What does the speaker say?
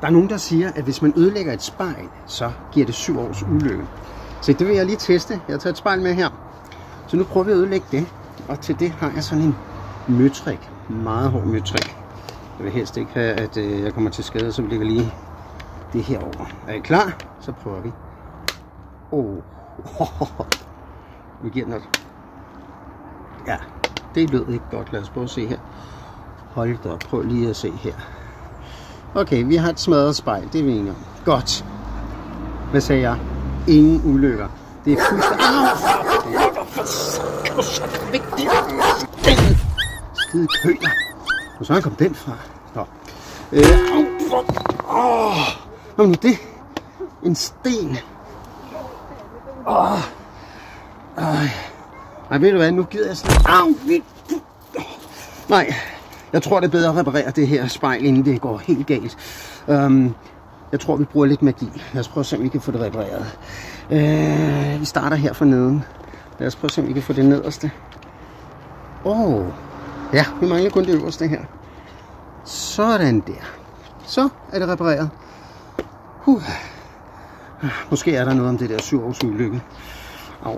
Der er nogen, der siger, at hvis man ødelægger et spejl, så giver det 7 års ulykke. Så det vil jeg lige teste. Jeg har taget et spejl med her. Så nu prøver vi at ødelægge det. Og til det har jeg sådan en møtrik. Meget hård møtrik. Jeg vil helst ikke have, at jeg kommer til skade, så bliver lige det her over. Er I klar? Så prøver vi. Vi giver den noget. Ja, det lød ikke godt. Lad os prøve at se her. Hold da op. Prøv lige at se her. Okay, vi har et smadret spejl. Det er vi enige om. Godt. Hvad sagde jeg? Ingen ulykker. Det er fuldstændig... Skide køler. Hvor så kom den fra? Nå. Hvad nu det? En sten. Nej, ved du hvad? Nu gider jeg sådan... Nej. Jeg tror, det er bedre at reparere det her spejl, inden det går helt galt. Jeg tror, vi bruger lidt magi. Lad os prøve at se, om vi kan få det repareret. Vi starter her for neden. Lad os prøve at se, om vi kan få det nederste. Ja, vi mangler kun det øverste her. Sådan der. Så er det repareret. Måske er der noget om det der 7 års ulykke. Au.